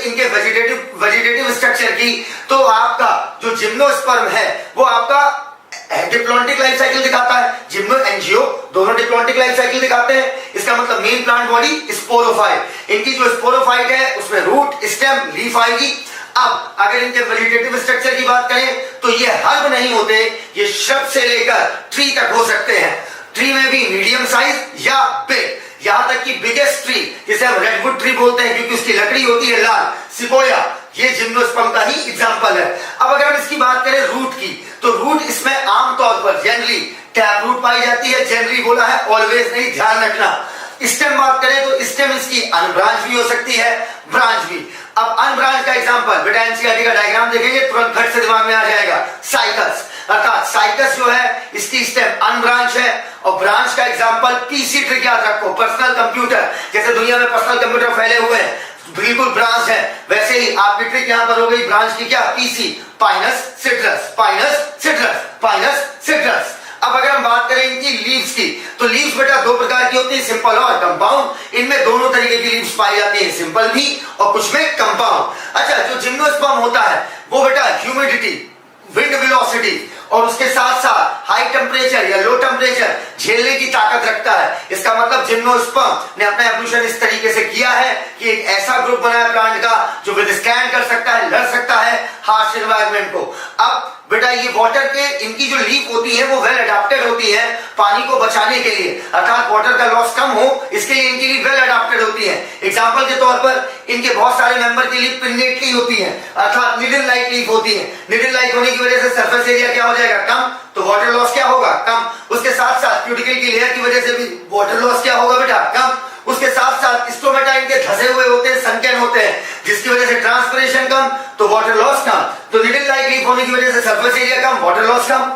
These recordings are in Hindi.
इनके वेजिटेटिव स्ट्रक्चर की, तो आपका जो जिम्नोस्पर्म है वो आपका डिप्लॉन्टिक लाइफ साइकिल दिखाता है, जिम्नो एंजियो दोनों डिप्लॉन्टिक लाइफ साइकिल दिखाते हैं। इसका मतलब मेन प्लांट बॉडी स्पोरोफाइट, इनकी जो स्पोरोफाइट है उसमें रूट, स्टेम, लीफ आएगी। अब अगर इनके वेजिटेटिव स्ट्रक्चर की बात करें तो ये हर्ब नहीं होते, ये श्रब से लेकर ट्री तक हो सकते हैं। ट्री में भी मीडियम साइज या बिग, यहां तक कि बिगेस्ट ट्री जिसे हम रेडवुड ट्री बोलते हैं क्योंकि उसकी लकड़ी होती है लाल, सिकोया, ये जिम्नोस्पर्म का ही एग्जांपल है। अब अगर हम इसकी बात करें रूट की, तो रूट इसमें आमतौर पर जनरली टैप रूट पाई जाती है, जनरली बोला है, ऑलवेज नहीं, ध्यान रखना। स्टेम बात करें तो स्टेम इसकी अनब्रांच भी हो सकती है, ब्रांच भी। अब अनब्रांच का एग्जांपल बेटा एनसीईआरटी का डायग्राम देखेंगे तुरंत फट से दिमाग में आ जाएगा, साइकस, अर्थात साइकस जो है इसकी स्टेम अनब्रांच है। और ब्रांच का एग्जांपल पीसी ट्री याद रखो, पर्सनल कंप्यूटर, जैसे दुनिया में पर्सनल कंप्यूटर फैले हुए हैं, बिल्कुल ब्रांच है, वैसे ही आपकी ट्रिक यहां पर हो गई ब्रांच की, क्या, PC, Pinus citrus, Pinus citrus, Pinus citrus. अब अगर हम बात करें इनकी लीव्स की, तो लीव्स बेटा दो प्रकार की होती है, सिंपल और कंपाउंड। इनमें दोनों तरीके की लीव्स पाई जाती हैं, सिंपल भी और कुछ में कंपाउंड। अच्छा, जो जिम्नोस्पर्म होता है वो बेटा ह्यूमिडिटी, विंड वेलोसिटी और उसके साथ साथ हाई टेम्परेचर या लो टेम्परेचर झेलने की ताकत रखता है। इसका मतलब जिम्नोस्पर्म ने अपना एवोल्यूशन इस तरीके से किया है कि एक ऐसा ग्रुप बनाया प्लांट का जो विथस्टैंड कर सकता है, लड़ सकता है हार्श एनवायरनमेंट को। अब बेटा ये वाटर के, इनकी जो लीफ होती है वो वेल अडेप्टेड होती है पानी को बचाने के लिए, अर्थात वाटर का लॉस कम हो इसके लिए इनकी लीफ वेल अडेप्टेड होती है। एग्जांपल के तौर पर इनके बहुत सारे मेंबर की लीफ पिन्नेटली होती है, अर्थात निडल लाइक लीफ होती है। निडल लाइक होने की वजह से सरफेस एरिया क्या हो जाएगा, कम, तो वाटर लॉस क्या होगा, कम। उसके साथ साथ क्यूटिकल की लेयर की वजह से भी वाटर लॉस क्या होगा बेटा, कम। उसके साथ साथ स्टोमेटा इनके धसे हुए होते हैं, सनकेन होते हैं, जिसकी वजह से ट्रांसपिरेशन कम, तो वाटर लॉस कम। तो निडल लाइक लीफ होने की वजह से सरफेस एरिया कम, वाटर लॉस कम।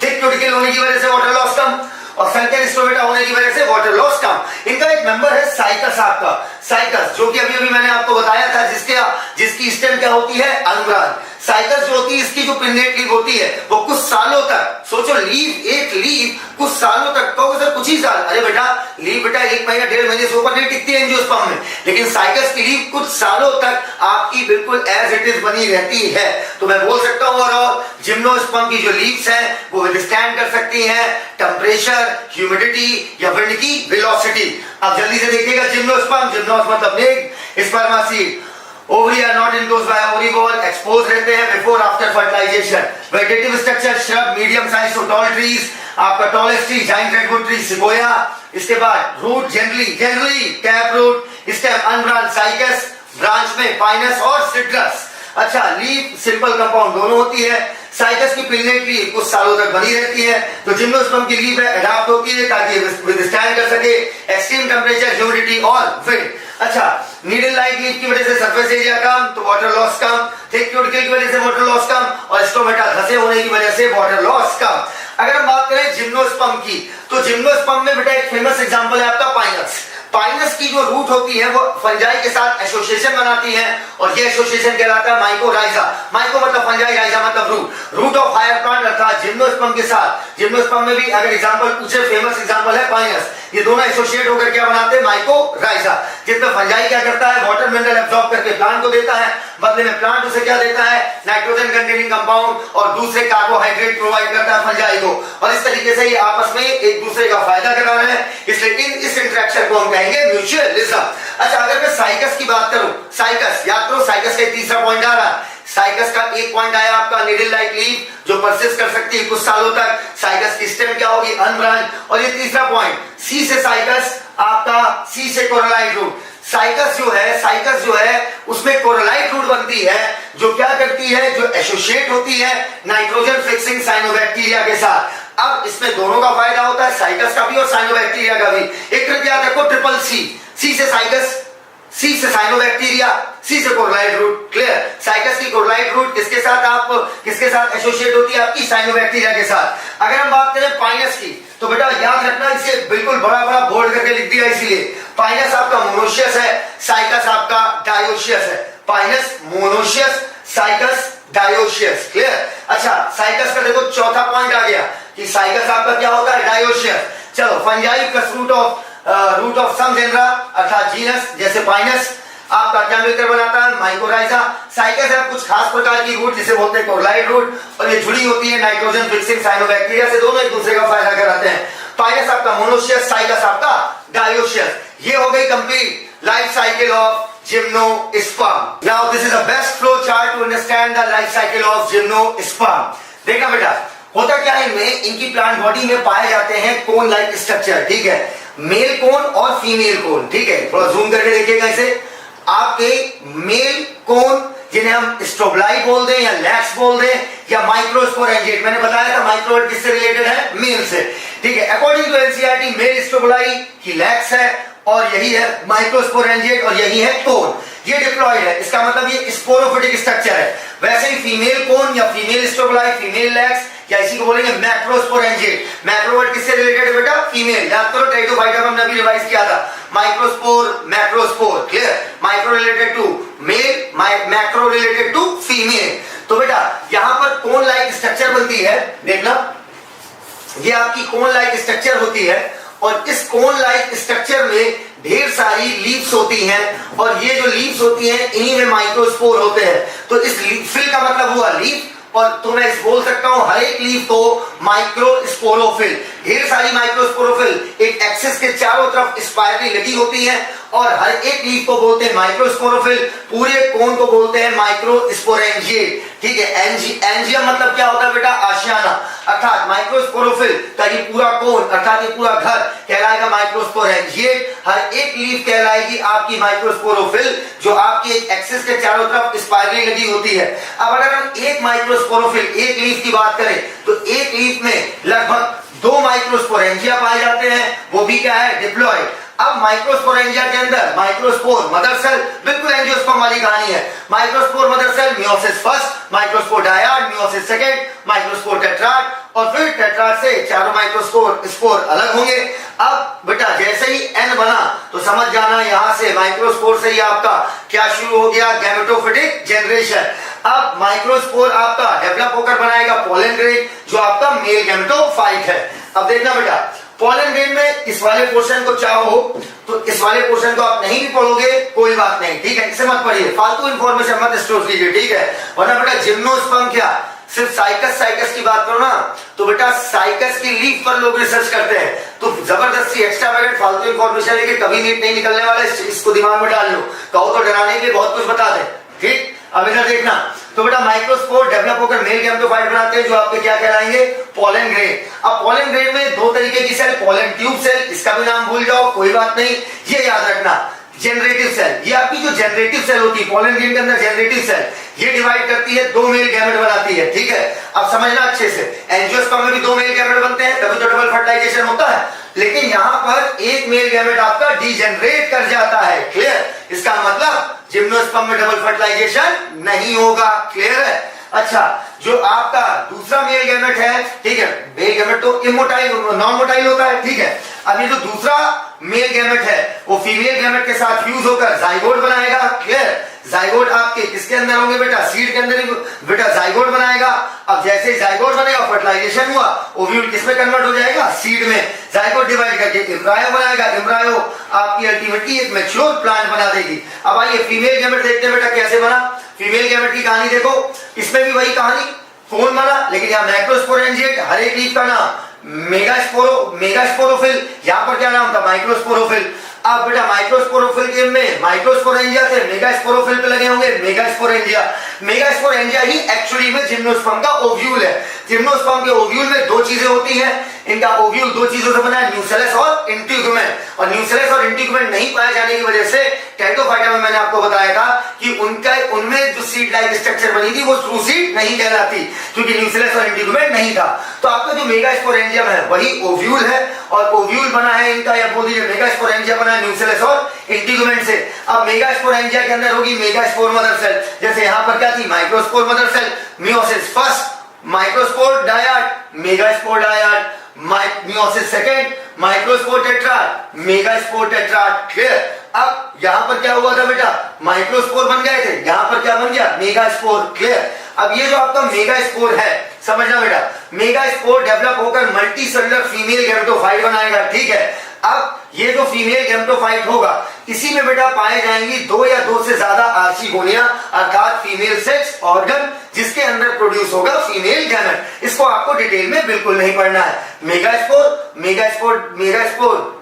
थिक क्यूटिकल होने की वजह से वाटर लॉस कम और सनकेन स्टोमेटा होने की वजह से वाटर लॉस कम। इनका एक मेंबर है साइकस, आपका साइकस, जो कि अभी मैंने आपको बताया था, जिसकी स्टेम क्या होती है, अनब्रांच। साइकस जो होती है इसकी जो पिन्नेट लीफ होती है वो कुछ सालों तक, सोचो लीफ, एक लीफ कुछ सालों तक, कहोगे सर कुछ ही साल, अरे बेटा लीफ बेटा एक महीना डेढ़ महीने से ऊपर नहीं टिकती है एंजियोस्पर्म में, लेकिन साइकस की लीफ कुछ सालों तक आपकी बिल्कुल एज इट इज बनी रहती है। तो मैं बोल सकता हूं और जिम्नोस्पर्म की जो लीव्स हैं वो विथस्टैंड कर सकती हैं टेम्परेचर, ह्यूमिडिटी या विंड की वेलोसिटी। अब जल्दी से देखिएगा जिम्नोस्पर्म, जिम्नोस्पर्म मतलब egg, spermaseed. Ovary are not enclosed by ovary wall, exposed रहते हैं before after fertilisation. Vegetative structure shrub, medium size to tall trees, आपका tallest tree giant redwood tree sequoia. इसके बाद root generally tap root, stem unbranch Cycas, branch में पाइनस और सिट्रस। अच्छा, लीफ सिंपल कंपाउंड दोनों होती है। साइकस की पिन्नेट लीफ कुछ सालों तक बनी रहती है, तो जिम्नोस्पर्म की लीफ है अडॉप्ट होती है ताकि विथस्टैंड कर सके एक्सट्रीम टेम्परेचर, ह्यूमिडिटी और विंड। अच्छा, नीडल लाइक लीफ की वजह से सरफेस एरिया कम, तो वाटर लॉस कम। थिक क्यूटिकल की वजह से वाटर लॉस कम और स्टोमेटा धसे होने की वजह से वाटर लॉस कम। अगर हम बात करें जिम्नोस्पर्म की, तो जिम्नोस्पर्म में बेटा एक फेमस एग्जांपल है आपका पाइनस। पाइनस की जो रूट होती है वो फंजाई के साथ एसोसिएशन बनाती है और ये एसोसिएशन कहलाता है माइकोराइजा। माइको मतलब फंजाई, राइजा मतलब root. Root of higher plant अर्थात जिम्नोस्पर्म के साथ, जिम्नोस्पर्म में भी अगर एग्जांपल पूछे, फेमस एग्जांपल है पाइनस। ये दोनों एसोसिएट होकर क्या बनाते हैं, माइकोराइजा, जिसमें फंजाई क्या करता है, वाटर मिनरल एब्जॉर्ब करके प्लांट को देता है, बदले में प्लांट उसे क्या देता है, नाइट्रोजन कंटेनिंग कंपाउंड और दूसरे कार्बोहाइड्रेट प्रोवाइड करता है फंजाई को, और इस तरीके से ये आपस में एक दूसरे का फायदा करा रहे हैं, इसलिए इस इंटरेक्शन को हम कहेंगे म्यूचुअलिज्म। अच्छा, अगर मैं साइकस की बात करूं, साइकस याद करो, साइकस का तीसरा पॉइंट आ रहा है। साइकस का एक पॉइंट आया आपका निडल लाइक लीफ जो परसिस्ट कर सकती है कुछ सालों तक। साइकस की स्टेम क्या होगी, अनब्रांच। और ये तीसरा पॉइंट, सी से साइकस, आपका सी से कोरोलाइट रूट। साइकस जो है उसमें कोरोलाइट रूट बनती है जो क्या करती है, जो एसोसिएट होती है नाइट्रोजन फिक्सिंग साइनोबैक्टीरिया के साथ। अब इसमें दोनों का फायदा होता है, साइकस का भी और साइनोबैक्टीरिया का भी। एक ट्रिक याद रखो, ट्रिपल सी, सी से साइकस, सी से साइनोबैक्टीरिया, सी से कोरोलाइट रूट। क्लियर? साइकस की कोरोलाइट रूट किसके साथ, आप किसके साथ एसोसिएट होती है, आपकी साइनोबैक्टीरिया के साथ। अगर हम बात करें पाइनस की, तो बेटा याद रखना, इसे बिल्कुल बड़ा बड़ा बोल्ड करके लिख दिया इसलिए। पाइनस आपका मोनोशियस है, साइकस आपका डायोशियस है। Pinus monoecious, cycas dioecious. Clear? अच्छा, साइकस का देखो चौथा पॉइंट आ गया कि साइकस आपका क्या होता है, डायोशियस। चलो, fungi plus root of some genera अर्थात जीनस जैसे पाइनस, आपका क्या मिलकर बनाता है, माइकोराइजा। साइकस है कुछ खास प्रकार की रूट जिसे बोलते हैं कोरलाइड रूट, और ये जुड़ी होती है नाइट्रोजन फिक्सिंग साइनोबैक्टीरिया से, दोनों एक दूसरे का फायदा कराते हैं। पायस आपका मोनोशियस, साइकस आपका डायोशियस। ये हो गई complete life cycle of gymnosperm. Now this is the best flow chart to understand the life cycle of gymnosperm. देखना बेटा, होता क्या है इनमें, इनकी प्लांट बॉडी में पाए जाते हैं कोन लाइक स्ट्रक्चर, ठीक है, मेल कोन और फीमेल कोन, ठीक है। थोड़ा जूम करके देखिएगा इसे। आपके मेल कोन जिन्हें हम स्ट्रोबलाई बोल दें या लैक्स बोल दें या माइक्रोस्पोरेंजिएट, मैंने बताया था माइक्रोवेट किससे रिलेटेड है, मेल से, ठीक है। अकॉर्डिंग टू एनसीईआरटी मेल स्ट्रोबलाई की लैक्स है और यही है माइक्रोस्पोरेंजिएट और यही है कोन, ये डिप्लॉयड है, इसका मतलब ये स्पोरोफिटिक स्ट्रक्चर है। वैसे ही फीमेल कोन या फीमेल स्ट्रोबलाई, फीमेल लैक्स या इसी को बोलेंगे मैक्रोस्पोरेंजिएट। मैक्रोवर्ड किससे रिलेटेड है बेटा, फीमेल। याद करो टेरिडोफाइटा में हमने अभी रिवाइज किया था, microspore macrospore, clear. Micro related to male, macro related to female. तो बेटा यहां पर कोन लाइक स्ट्रक्चर बनती है, देखना ये आपकी कोन लाइक स्ट्रक्चर होती है और इस कोन लाइक स्ट्रक्चर में ढेर सारी लीव्स होती हैं और ये जो लीव्स होती हैं इन्हीं में माइक्रोस्पोर होते हैं। तो इस फिल का मतलब हुआ लीफ, और तो मैं बोल सकता हूं हर एक लीफ को माइक्रोस्पोरोफिल। ढेर सारी माइक्रोस्पोरोफिल एक एक्सिस के चारों तरफ स्पाइरली लगी होती है और हर एक लीफ को बोलते हैं माइक्रोस्पोरोफिल, पूरे कोन को बोलते हैं माइक्रोस्पोरेंजिएट, ठीक है। एंजियम मतलब क्या होता है बेटा, आशियाना, अर्थात माइक्रोस्पोरोफिल का ये पूरा कोन अर्थात ये पूरा घर कहलाएगा माइक्रोस्पोरेंजिएट। हर एक लीफ कहलाएगी आपकी माइक्रोस्पोरोफिल जो आपकी एक एक्सिस के चारों तरफ स्पाइरली लगी होती है। अब अगर हम एक माइक्रोस्पोरोफिल एक लीफ की बात करें तो एक लीफ में लगभग 2 माइक्रोस्पोरेंजिया पाए जाते हैं, वो भी क्या है, डिप्लॉयड। अब माइक्रोस्पोरेंजिया के अंदर माइक्रोस्पोर मदर सेल, बिल्कुल एंजियोस्पर्म वाली कहानी है। Microspore mother cell, meiosis first, microspore dyad, meiosis second, microspore tetrad और फिर टेट्राड से चारों माइक्रोस्पोर स्पोर अलग होंगे। अब बेटा जैसे ही एन बना तो समझ जाना यहां से माइक्रोस्पोर से ही आपका क्या शुरू हो गया, गैमेटोफिटिक जनरेशन। अब माइक्रोस्पोर आपका डेवलप होकर बनाएगा पोलन ग्रेन जो आपका मेल गैमेटोफाइट है। अब देखना बेटा पोलन ग्रेन में इस वाले पोर्शन को चाहो तो इस वाले पोर्शन को आप नहीं भी पढ़ोगे कोई बात नहीं, ठीक है, इसे मत पढ़िए, फालतू इंफॉर्मेशन मत स्टोर कीजिए, ठीक है। वरना बेटा जिम्नोस्पर्म क्या सिर्फ साइकस की बात करो ना तो बेटा साइकस की लीफ पर लोग रिसर्च करते हैं, तो जबरदस्ती एक्स्ट्रा वैलेट फालतू इंफॉर्मेशन लेके कभी नीट नहीं निकलने वाला, इसको दिमाग में डाल लो, कहो तो डराने के लिए बहुत कुछ बता दे, ठीक। अब इधर देखना, तो बेटा माइक्रोस्पोर डेवलप होकर मेल गैमेटोफाइट बनाते हैं जो आपके क्या कहलाएंगे, पोलन ग्रेन। अब पोलन ग्रेन में 2 तरीके की सेल, पोलन ट्यूब सेल, इसका भी नाम भूल जाओ कोई बात नहीं, ये याद रखना। जनरेटिव सेल, ये आपकी जो जनरेटिव सेल होती है पोलन ग्रेन के अंदर, जनरेटिव सेल ये डिवाइड करती है, 2 मेल गैमेट बनाती है, ठीक है। अब समझना अच्छे से, एंजियोस्पर्म में भी 2 मेल गैमेट बनते हैं तभी तो डबल फर्टिलाइजेशन होता है, लेकिन यहां पर एक मेल गैमेट आपका डीजेनरेट कर जाता है, क्लियर। इसका मतलब जिम्नोस्पर्म में डबल फर्टिलाइजेशन नहीं होगा, क्लियर है। अच्छा, जो आपका दूसरा मेल गैमेट है, ठीक है, मेल गैमेट तो इमोटाइल नॉन मोटाइल होता है, ठीक है। अब ये जो दूसरा मेल गैमेट है वो फीमेल गैमेट के साथ फ्यूज होकर जाइगोट बनाएगा, क्लियर। जाइगोट आपके किसके अंदर होंगे बेटा, सीड के अंदर ही बेटा जाइगोट बनाएगा। अब जैसे ही जाइगोट बनेगा फर्टिलाइजेशन हुआ, ओव्यूल किसमें कन्वर्ट हो जाएगा, सीड में। जाइगोट डिवाइड करके एम्ब्रायो बनाएगा, एम्ब्रायो आपकी अल्टीमेटली एक मैच्योर प्लांट बना देगी। अब आइए फीमेल गैमेट देखते हैं बेटा कैसे बना। फीमेल गैमेट की कहानी देखो, इसमें भी वही कहानी, कोन बना, लेकिन यहाँ मैक्रोस्पोरेंजिएट, हर एक लीफ का नाम मेगास्पोरोफिल, यहाँ पर क्या नाम था, माइक्रोस्पोरोफिल। अब बेटा माइक्रोस्पोरोफिल के में माइक्रोस्पोरेंजिया से मेगास्पोरोफिल पे लगे होंगे मेगास्पोरेंजिया। मेगास्पोरेंजिया ही एक्चुअली में जिम्नोस्पर्म का ओव्यूल है। जिम्नोस्पर्म के ओव्यूल में 2 चीजें होती हैं, इनका ओव्यूल 2 चीजों से बना है, न्यूसेलस और इंटीग्यूमेंट। और न्यूसेलस और इंटीग्यूमेंट नहीं पाए जाने की वजह से टेरिडोफाइटा में मैंने आपको बताया था कि उनमें जो सीड लाइक स्ट्रक्चर बनी थी वो ट्रू सीड नहीं कहलाती क्योंकि न्यूसेलस और इंटीग्यूमेंट नहीं था। तो आपका जो मेगास्पोरेंजियम है वही ओव्यूल है और ओव्यूल बना है इनका, या बोल दीजिए मेगास्पोरेंजिया बना है न्यूसेलस और इंटीग्यूमेंट से। अब मेगास्पोरेंजिया के अंदर होगी मेगास्पोर मदर सेल, जैसे यहां पर क्या थी microspore mother cell, meiosis first, microspore dyad, megaspore dyad, meiosis second, microspore tetrad, megaspore tetrad, clear. अब यहां पर क्या हुआ था बेटा, माइक्रोस्पोर बन गए थे, यहां पर क्या बन गया, मेगास्पोर, क्लियर। अब ये जो आपका मेगास्पोर है, समझना बेटा, मेगास्पोर डेवलप होकर मल्टी सेलुलर फीमेल गैमेटोफाइट बनाएगा, ठीक है। अब ये जो फीमेल गैमेटोफाइट होगा, इसी में बेटा पाए जाएंगी 2 या 2 से ज्यादा आर्चिगोनिया अर्थात फीमेल सेक्स ऑर्गन, जिसके अंदर प्रोड्यूस होगा फीमेल गैमेट। इसको आपको डिटेल में बिल्कुल नहीं पढ़ना है। मेगास्पोर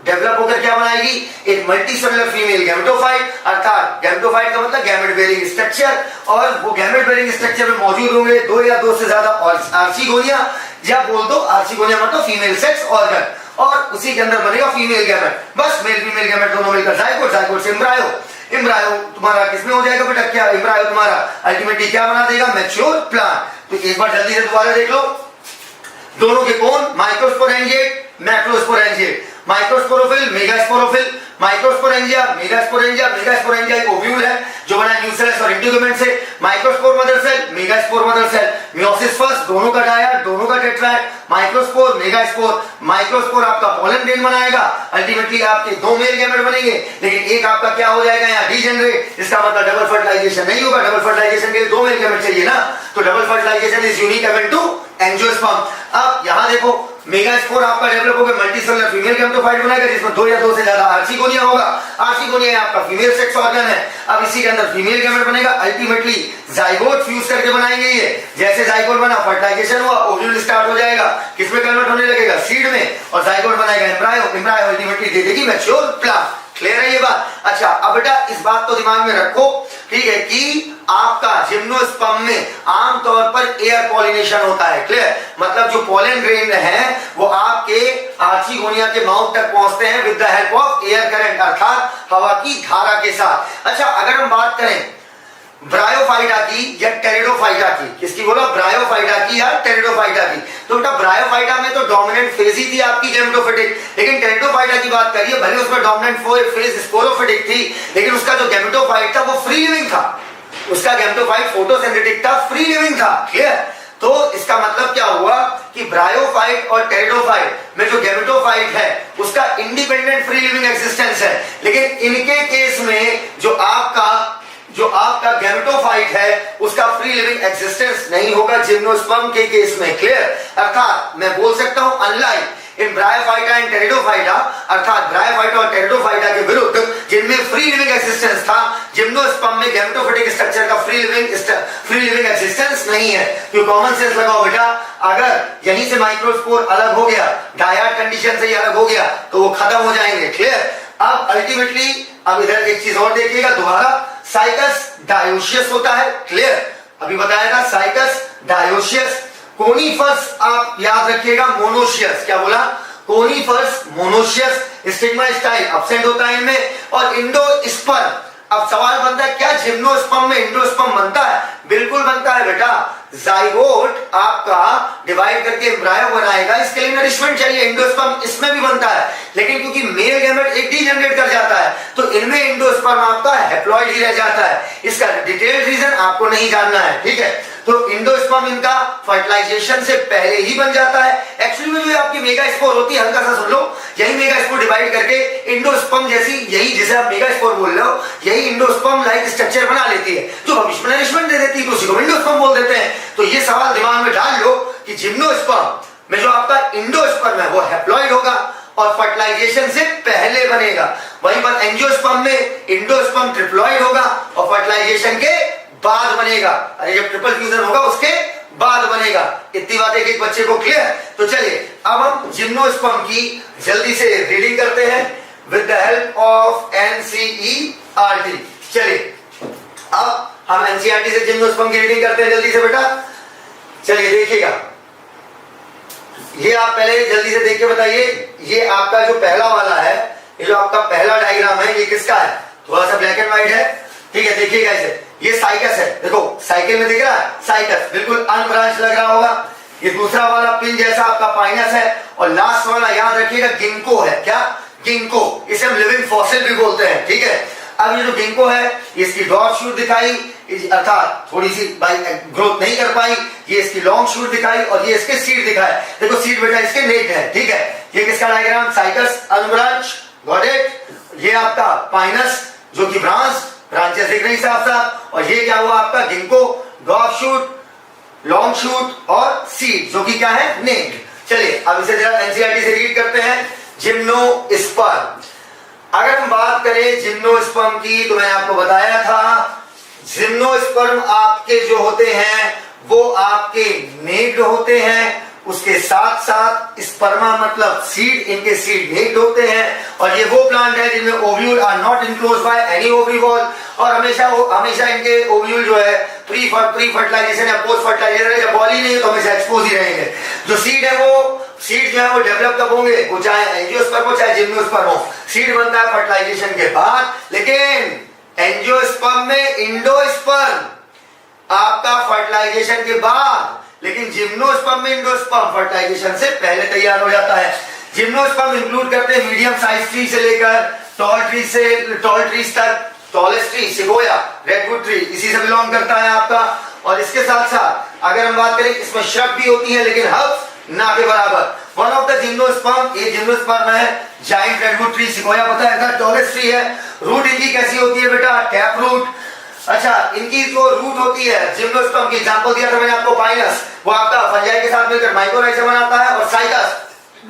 डेवलप होकर क्या बनाएगी, एक मल्टीसेलुलर फीमेल गैमेटोफाइट, अर्थात गैमेटोफाइट का मतलब गैमेट बेयरिंग स्ट्रक्चर, और वो गैमेट बेयरिंग स्ट्रक्चर में मौजूद होंगे 2 या 2 से ज्यादा आर्चिगोनिया, या बोल दो आर्चिगोनिया मतलब फीमेल सेक्स ऑर्गन, और उसी के अंदर बनेगा फीमेल गैमेट। बस मेल फीमेल गैमेट दोनों मिलकर जायगोट, जायगोट से एम्ब्रायो, एम्ब्रायो तुम्हारा किसमें हो जाएगा बेटा, क्या एम्ब्रायो तुम्हारा अल्टीमेटली क्या बना देगा, मैच्योर प्लांट। तो एक बार जल्दी से दोबारा देख लो, दोनों के कौन, microsporangiate, macrosporangiate, microsporophyll, megasporophyll, microsporangia, megasporangia, megasporangia एक ओव्यूल है जो बना है न्यूक्लियस और इंटीग्यूमेंट से, microspore mother cell, megaspore mother cell, meiosis first, दोनों का डायड, दोनों का टेट्राएड, माइक्रोस्पोर, मेगास्पोर, माइक्रोस्पोर आपका पोलन ग्रेन बनाएगा, अल्टीमेटली आपके 2 मेल गैमेट बनेंगे, लेकिन एक आपका क्या हो जाएगा यहाँ डीजेनरेट, इसका मतलब डबल फर्टिलाइजेशन नहीं होगा, डबल फर्टिलाइजेशन के लिए 2 मेल गैमेट चाहिए ना, तो double fertilization is unique event to angiosperm. अब यहां देखो मेगास्पोर आपका डेवलप होकर मल्टीसेलुलर फीमेल गैमेटोफाइट बनाएगा, जिसमें 2 या 2 से ज्यादा आर्चिगोनिया होगा, आर्चिगोनिया आपका फीमेल सेक्स ऑर्गन है। अब इसी के अंदर फीमेल गैमेट बनेगा, अल्टीमेटली जाइगोट फ्यूज करके बनाएंगे ये, जैसे जाइगोट बना फर्टिलाइजेशन हुआ, ओव्यूल स्टार्ट हो जाएगा, किसमें कन्वर्ट होने लगेगा, सीड में, और जाइगोट बनाएगा एम्ब्रायो, एम्ब्रायो अल्टीमेटली दे देगी मैच्योर प्लांट। क्लियर है ये बात? अच्छा अब बेटा इस बात को दिमाग में रखो, ठीक है, कि आपका जिम्नोस्पर्म में आमतौर पर एयर पॉलिनेशन होता है। क्लियर? मतलब जो पोलन ग्रेन है वो आपके आर्चिगोनिया के माउथ तक पहुंचते हैं with the help of air current, अर्थात हवा की धारा के साथ। अच्छा अगर हम बात करें ब्रायोफाइटा की या टेरिडोफाइटा की, किसकी बोला, ब्रायोफाइटा की या टेरिडोफाइटा की, तो बेटा ब्रायोफाइटा में तो डोमिनेंट फेज ही थी आपकी गैमेटोफिटिक, लेकिन टेरिडोफाइटा की बात करिए, भले उसमें डोमिनेंट फेज स्पोरोफिटिक थी, लेकिन उसका जो गैमेटोफाइट था वो फ्री लिविंग था, उसका गैमेटोफाइट फोटोसिंथेटिक था, फ्री लिविंग था। क्लियर? तो इसका मतलब क्या हुआ कि ब्रायोफाइट और टेरिडोफाइट में जो गैमेटोफाइट है उसका इंडिपेंडेंट फ्री लिविंग एक्सिस्टेंस है, लेकिन इनके केस में जो आपका गैमेटोफाइट है उसका फ्री लिविंग एक्सिस्टेंस नहीं होगा जिम्नोस्पर्म के केस में। क्लियर? अर्थात मैं बोल सकता हूं unlike in bryophyta and pteridophyta, अर्थात ब्रायोफाइटा और टेरिडोफाइटा के विरुद्ध जिनमें फ्री लिविंग एक्सिस्टेंस था, जिम्नोस्पर्म में गैमेटोफिटिक स्ट्रक्चर का फ्री लिविंग एक्सिस्टेंस नहीं है। तो कॉमन सेंस लगाओ बेटा, अगर यहीं से माइक्रोस्पोर अलग हो गया, डायड कंडीशन से ही अलग हो गया, तो वो खत्म हो जाएंगे। क्लियर? अब अल्टीमेटली अब इधर एक चीज और देखिएगा दोबारा, साइकस डायोसियस होता है। क्लियर? अभी बताया था साइकस डायोसियस, कोनिफर्स आप याद रखिएगा मोनोशियस, क्या बोला, conifers monoecious, stigma style absent होता है इनमें, और इंडोस्पर्म। अब सवाल बनता है क्या जिम्नोस्पर्म में इंडोस्पर्म बनता है? बिल्कुल बनता है बेटा, जाइगोट आपका डिवाइड करके एम्ब्रायो बनाएगा, इसके लिए नरिशमेंट चाहिए, इंडोस्पर्म इसमें भी बनता है, लेकिन क्योंकि मेल गैमेट एक डीजेनरेट कर जाता है तो इनमें इंडोस्पर्म आपका हैप्लॉइड ही रह जाता है। इसका डिटेल्ड रीजन आपको नहीं जानना है, ठीक है? तो इंडोस्पर्म इनका फर्टिलाइजेशन से पहले ही बन जाता है। एक्चुअली में जो आपकी मेगास्पोर होती है, हल्का सा सुन लो, यही मेगास्पोर डिवाइड करके इंडोस्पर्म जैसी, यही जिसे आप मेगास्पोर बोल रहे हो, यही इंडोस्पर्म लाइक स्ट्रक्चर बना लेती है, जो भविष्य में नरिशमेंट दे देती है, तो उसी को इंडोस्पर्म बोल देते हैं। तो ये सवाल दिमाग में डाल लो कि जिम्नोस्पर्म में जो आपका इंडोस्पर्म है वो हैप्लॉइड होगा और फर्टिलाइजेशन से पहले बनेगा, वहीं पर एंजियोस्पर्म में इंडोस्पर्म ट्रिप्लॉइड होगा और फर्टिलाइजेशन के बाद बनेगा। अरे जब ट्रिपल फ्यूजन होगा उसके बाद बनेगा। इतनी बात एक बच्चे को क्लियर? तो चलिए अब हम जिम्नोस्पर्म की जल्दी से रीडिंग करते हैं with the help of NCERT. चलिए अब हम एनसीईआरटी से जिम्नोस्पर्म की रीडिंग करते हैं जल्दी से बेटा। चलिए देखिएगा, ये आप पहले जल्दी से देख के बताइए, ये आपका जो पहला वाला है, ये जो आपका पहला डायग्राम है, ये किसका है? थोड़ा सा ब्लैक एंड व्हाइट है, ठीक है, देखिएगा इसे, ये साइकस है, देखो साइकिल में दिख रहा है साइकस, बिल्कुल अनब्रांच लग रहा होगा। ये दूसरा वाला पिन जैसा आपका पाइनस है, और लास्ट वाला याद रखिएगा गिंको है। क्या? गिंको, इसे हम लिविंग फॉसिल भी बोलते हैं, ठीक है? अब ये जो गिंको है, इसकी डॉट शूट दिखाई, अर्थात थोड़ी सी ग्रोथ नहीं कर पाई, ये इसकी लॉन्ग शूट दिखाई, और ये इसके सीड दिखाए। देखो सीड बेटा इसके नेक्ड है, ठीक है? ये किसका diagram? Cycas unbranch, got it? ये आपका पाइनस जो कि ब्रांचेस दिख रही साफ साफ, और ये क्या हुआ आपका ginkgo, dot shoot, long shoot और सीड जो कि क्या है? नेक्ड। चलिए अब इसे जरा एनसीईआरटी से रीड करते हैं। जिम्नोस्पर्म। अगर हम बात करें जिम्नोस्पर्म की, तो मैंने आपको बताया था जिम्नोस्पर्म आपके जो होते हैं वो आपके नेक्ड होते हैं, उसके साथ साथ स्पर्मा मतलब सीड, इनके सीड नेक्ड होते हैं। और ये वो प्लांट है जिनमें ovule are not enclosed by any ovary wall, और हमेशा इनके ओव्यूल जो है प्री फर्टिलाइजेशन या पोस्ट फर्टिलाइजेशन है, जब बॉल ही नहीं है तो हमेशा एक्सपोज ही रहेंगे। जो सीड है वो सीड जो है वो डेवलप कब होंगे, वो चाहे एंजियोस्पर्म हो चाहे जिम्नोस्पर्म हो, सीड बनता है फर्टिलाइजेशन के बाद। लेकिन एंजियोस्पर्म में इंडोस्पर्म आपका फर्टिलाइजेशन के बाद, लेकिन जिम्नोस्पर्म में इंडोस्पर्म फर्टिलाइजेशन से पहले तैयार हो जाता है। जिम्नोस्पर्म इंक्लूड करते हैं मीडियम साइज ट्री से लेकर टॉल ट्रीज तक। Tallest tree sequoia, redwood tree इसी से बिलोंग करता है आपका। और इसके साथ साथ अगर हम बात करें, इसमें श्रब भी होती है लेकिन हर्ब्स ना के बराबर। वन ऑफ द जिम्नोस्पर्म, ये जिम्नोस्पर्म है जाइंट रेडवुड ट्री, सिकोया पता है, टॉलेस्ट ट्री है। रूट इनकी कैसी होती है बेटा, टैप रूट। अच्छा, इनकी जो रूट होती है जिम्नोस्पर्म की, एग्जांपल दिया था मैंने आपको पाइनस, वो आपका फंजाई के साथ मिलकर माइकोराइजा बनाता है, और साइकस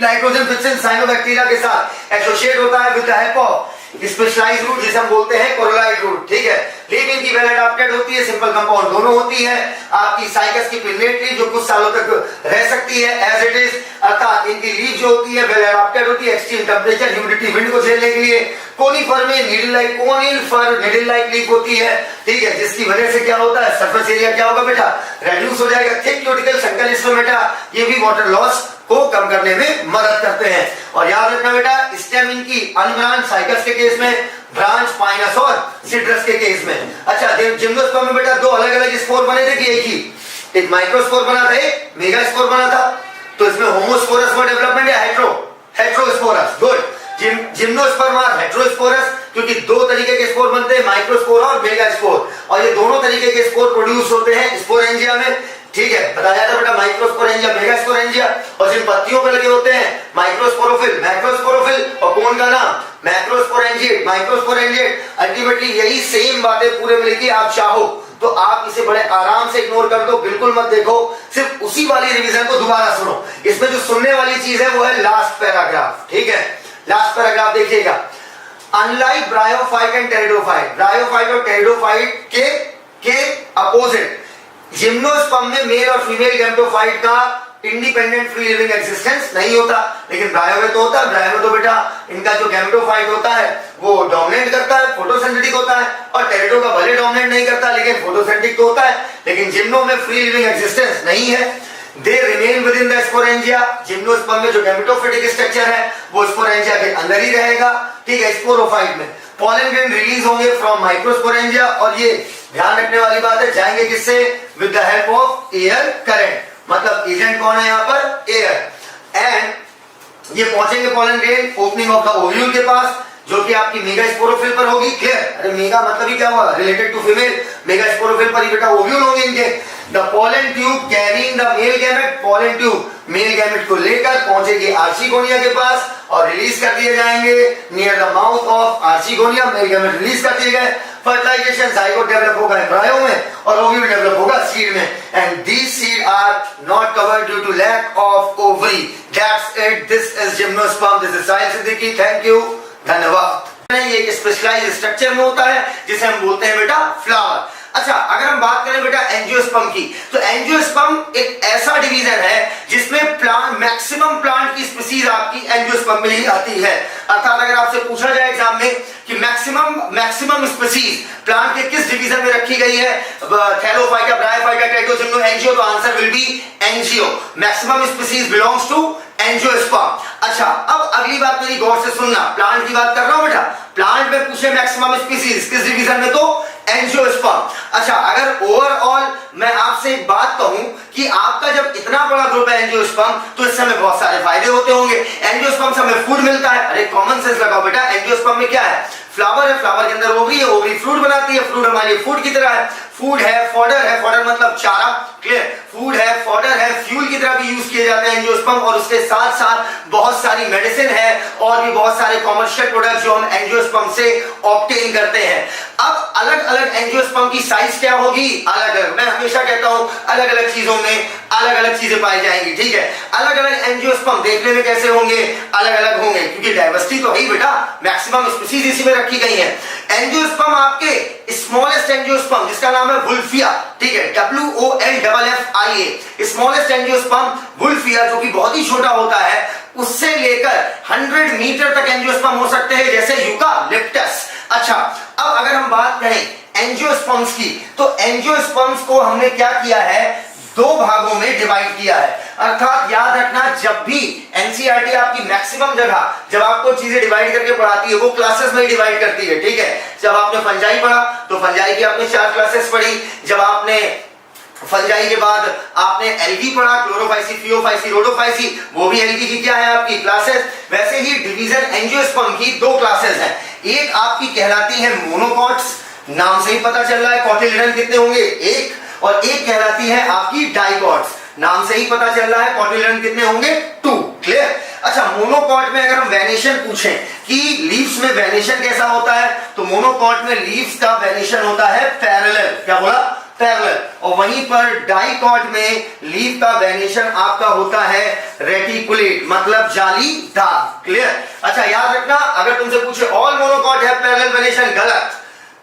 नाइट्रोजन फिक्सेशन साइनोबैक्टीरिया के साथ एसोसिएट होता है with the help of specialized root, जिसे हम बोलते हैं कोरोलाइड रूट। ठीक है, लीफ इनकी वेल एडाप्टेड होती है, सिंपल कंपाउंड दोनों होती है। आपकी साइकस की पिन्नेट ट्री जो कुछ सालों तक रह सकती है एज इट इज, अर्थात इनकी लीफ जो होती है वेल एडाप्टेड होती है एक्सट्रीम टेंपरेचर ह्यूमिडिटी विंड को झेलने के लिए। कोनिफर में निडल लाइक लीफ होती है, ठीक है, जिसकी वजह से क्या होता है, सरफेस एरिया क्या होगा बेटा, रेड्यूस हो जाएगा। थिक क्यूटिकल संकल स्टोमेटा, ये भी वाटर लॉस को कम करने में मदद करते हैं। और याद रखना बेटा, स्टेम इनकी अनब्रांच साइकस के केस में, ब्रांच पाइनस और सिट्रस के केस में। अच्छा, जिम्नोस्पर्म में बेटा दो अलग अलग स्पोर बने थे कि एक ही, एक माइक्रोस्पोर बना था, एक मेगास्पोर बना था। तो इसमें होमोस्पोरस में डेवलपमेंट है, हेट्रोस्पोरस। गुड, जिम्नोस्पर्म और हेट्रोस्पोरस, क्योंकि दो तरीके के स्पोर बनते हैं, माइक्रोस्पोर और मेगास्पोर, और ये दोनों तरीके के स्पोर प्रोड्यूस होते हैं स्पोरेंजिया में। ठीक है, बताया था बेटा माइक्रोस्पोरेंजिया, मेगास्पोरेंजिया, और जिन पत्तियों पे लगे होते हैं माइक्रोस्पोरोफिल, मैक्रोस्पोरोफिल, और कौन का नाम मैक्रोस्पोरेंजिएट, माइक्रोस्पोरेंजिएट। अल्टीमेटली यही सेम बातें पूरे मिलेगी। आप चाहो तो आप इसे बड़े आराम से इग्नोर कर दो, बिल्कुल मत देखो, सिर्फ उसी वाली रिवीजन को दोबारा सुनो। इसमें जो सुनने वाली चीज है वो है लास्ट पैराग्राफ। ठीक है, लास्ट पैराग्राफ देखिएगा। Unlike bryophyte and pteridophyte, bryophyte और टेरिडोफाइट के अपोजिट, जिम्नोस्पर्म में मेल और फीमेल गैमेटोफाइट का इंडिपेंडेंट फ्री लिविंग एक्सिस्टेंस नहीं होता, लेकिन ब्रायो में तो होता है। ब्रायो में तो बेटा इनका जो गैमेटोफाइट होता है वो डोमिनेट करता है, फोटोसिंथेटिक होता है, और टेरिडो का भले डोमिनेट नहीं करता लेकिन फोटोसिंथेटिक तो होता है। लेकिन जिम्नो में फ्री लिविंग एक्सिस्टेंस नहीं है। They remain with in the sporangia, gymnosperm में जो गैमेटोफिटिक स्ट्रक्चर है वो स्पोरेंजिया के अंदर ही रहेगा। ठीक है, स्पोरोफाइट में पॉलन ग्रेन रिलीज होंगे फ्रॉम माइक्रोस्पोरेंजिया, और ये ध्यान रखने वाली बात है, जाएंगे किससे, with the help of air current. मतलब एजेंट कौन है यहाँ पर, एयर। एंड ये पहुंचेंगे pollen grain opening of the ovule के पास, जो कि आपकी मेगास्पोरोफिल पर होगी। क्लियर, अरे मेगा मतलब ही क्या हुआ, रिलेटेड टू फीमेल, मेगास्पोरोफिल पर ही बेटा ओव्यूल होंगे इनके। The pollen tube carrying the male gamete, pollen tube male gamete को लेकर पहुंचेगी आर्चिगोनिया के पास और रिलीज कर दिए जाएंगे near the mouth of archegonia. Male gamete release कर दिए गए, फर्टिलाइजेशन जाइगोट डेवलप होगा एम्ब्रायो में और ओव्यूल डेवलप होगा सीड में। And these seed are not covered due to lack of ovary. That's it, this is gymnosperm, this is Sahil Siddiqui, thank you, धन्यवाद। ये एक स्पेशलाइज्ड स्ट्रक्चर में होता है जिसे हम बोलते हैं बेटा फ्लावर। अच्छा, अगर हम बात करें बेटा एंजियोस्पर्म की, तो एंजियोस्पर्म एक ऐसा डिवीजन है जिसमें प्लांट, मैक्सिमम प्लांट की स्पीसीज आपकी एंजियोस्पर्म में ही आती है। अर्थात अगर आपसे पूछा जाए एग्जाम में कि मैक्सिमम स्पीसीज प्लांट के किस डिवीजन में रखी गई है, थैलोफाइटा, ब्रायोफाइटा, टेरिडो, एंजियो, तो answer will be angio. Maximum species belongs to angiosperm. अच्छा, अब अगली बात मेरी गौर से सुनना, प्लांट की बात कर रहा हूं बेटा, प्लांट में पूछे मैक्सिमम स्पीसीज किस डिवीजन में, तो एंजियोस्पर्म। अच्छा, अगर ओवरऑल मैं आपसे एक बात कहूं कि आपका जब इतना बड़ा ग्रुप है एंजियोस्पर्म, तो इससे हमें बहुत सारे फायदे होते होंगे। एंजियोस्पर्म से हमें फूड मिलता है। अरे कॉमन सेंस लगाओ बेटा, एंजियोस्पर्म में क्या है, फ्लावर है, फ्लावर के अंदर ओवरी है, ओवरी फ्रूट बनाती है, फ्रूट हमारे लिए फूड की तरह है, फूड है, फॉडर है, फॉडर मतलब चारा, क्लियर, फूड है, फॉडर है, फ्यूल की तरह भी यूज किए जाते हैं एंजियोस्पर्म, और उसके साथ साथ बहुत सारी मेडिसिन है और भी बहुत सारे कॉमर्शियल प्रोडक्ट जो हम एंजियोस्पर्म से ऑब्टेन करते हैं। अब अलग अलग एंजियोस्पर्म की साइज क्या होगी, अलग अलग, मैं हमेशा कहता हूं अलग अलग चीजों में अलग अलग चीजें पाई जाएंगी, ठीक है। अलग अलग एंजियोस्पर्म देखने में कैसे होंगे, अलग अलग होंगे, क्योंकि डाइवर्सिटी तो है ही बेटा, मैक्सिमम स्पीशीज इसी में रखी गई है। एंजियोस्पर्म आपके स्मॉलेस्ट एंजियोस्पर्म जिसका नाम है वुल्फिया, ठीक है, WOLFFIA, स्मॉलेस्ट एंजियोस्पर्म वुल्फिया जो कि बहुत ही छोटा होता है, उससे लेकर 100 मीटर तक एंजियोस्पर्म हो सकते हैं, जैसे यूकालिप्टस। अच्छा, अब अगर हम बात करें एंजियोस्पर्म्स की, तो एंजियोस्पर्म्स को हमने क्या किया है, दो भागों में डिवाइड किया है। अर्थात याद रखना, जब भी एनसीईआरटी आपकी मैक्सिमम जगह जब आपको चीजें डिवाइड करके पढ़ाती है वो क्लासेस में ही डिवाइड करती है, ठीक है। जब आपने फंजाई पढ़ा तो फंजाई की आपने 4 क्लासेस पढ़ी, जब आपने फंजाई के बाद आपने एल्गी पढ़ा, क्लोरोफाइसी, फियोफाइसी, रोडोफाइसी, वो भी एल्गी की क्या है आपकी क्लासेस। वैसे ही डिवीजन एंजियोस्पर्म की 2 क्लासेस हैं, एक आपकी कहलाती है मोनोकॉट्स, नाम से ही पता चल रहा है कॉटिलिडन कितने होंगे, एक, और एक कहलाती है आपकी डाइकॉट्स, नाम से ही पता चल रहा है कॉटिलिडन कितने होंगे, 2, क्लियर। अच्छा, मोनोकॉट में अगर हम वेनेशन पूछें कि लीव्स में वेनेशन कैसा होता है, तो मोनोकॉट में लीव्स का वेनेशन होता है पैरेलल, क्या बोला, पैरेलल, और वहीं पर डाइकॉट में लीफ का वेनेशन आपका होता है रेटिकुलेट, मतलब जालीदार, क्लियर। अच्छा, याद रखना, अगर तुमसे पूछे ऑल मोनोकॉट है पैरेलल वेनेशन, गलत,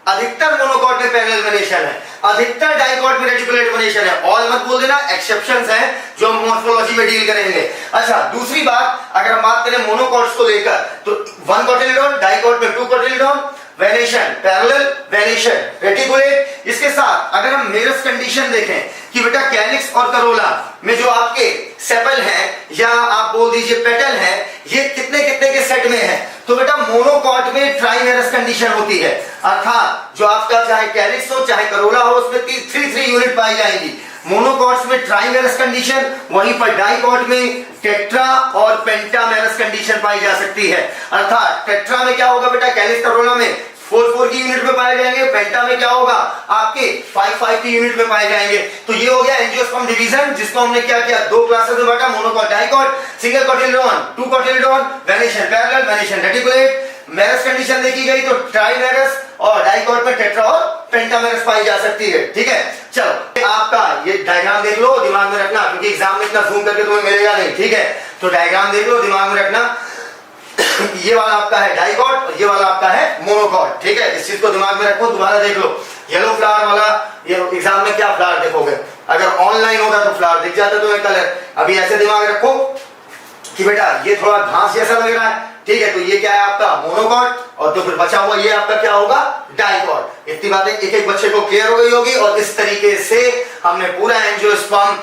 अधिकतर मोनोकॉट में पैरेलल वेनेशन है, अधिकतर डाइकॉट में रेटिकुलेट वेनेशन है, ऑल मत बोल देना, एक्सेप्शंस हैं जो हम मॉर्फोलॉजी में डील करेंगे। अच्छा, दूसरी बात, अगर हम बात करें मोनोकॉट्स को लेकर, तो 1 कॉटिलिडॉन, डाइकॉट में 2 cotyledon, venation parallel, venation reticulate. इसके साथ अगर हम मेरस कंडीशन देखें कि बेटा कैलिक्स और करोला में जो आपके सेपल है या आप बोल दीजिए पेटल है, ये कितने कितने के सेट में है, तो बेटा मोनोकॉट में ट्राइमेरस कंडीशन होती है, अर्थात जो आपका चाहे कैलिक्स हो चाहे करोला हो उसमें 3 यूनिट पाई जाएंगी। मोनोकॉट्स में ट्राइमेरस कंडीशन, वहीं पर डाइकॉट में टेट्रा और पेंटामेरस कंडीशन पाई जा सकती है। अर्थात टेट्रा में क्या होगा बेटा, कैलिक्स करोला में 4 की यूनिट में पाए जाएंगे, पेंटा में क्या होगा आपके 5 की यूनिट में पाए जाएंगे। तो ये हो गया एंजियोस्पर्म डिवीजन, जिसको हमने क्या किया, 2 क्लासेस में बांटा, monocot, dicot, single cotyledon, 2 cotyledon, venation parallel, venation reticulate. Merous condition देखी गई तो ट्राइमेरस, और डाइकॉट में टेट्रा और पेंटामेरस पाई जा सकती है, ठीक है। चलो, आपका ये डायग्राम देख लो, दिमाग में रखना, क्योंकि एग्जाम में इतना जूम करके तुम्हें मिलेगा नहीं, ठीक है। तो डायग्राम देख लो, दिमाग में रखना, ये वाला आपका है डाइकॉट और ये वाला आपका है मोनोकॉट, ठीक है। इस चीज को दिमाग में रखो, दोबारा देख लो, येलो फ्लावर वाला, ये एग्जाम में क्या फ्लावर देखोगे, अगर ऑनलाइन होगा तो फ्लावर दिख जाता तुम्हें कलर, अभी ऐसे दिमाग रखो कि बेटा ये थोड़ा घास जैसा लग रहा है, ठीक है, तो ये क्या है आपका मोनोकॉट, और तो फिर बचा हुआ ये आपका क्या होगा, डाइकॉट। इतनी बातें एक एक बच्चे को क्लियर हो गई होगी, और इस तरीके से हमने पूरा एंजियोस्पर्म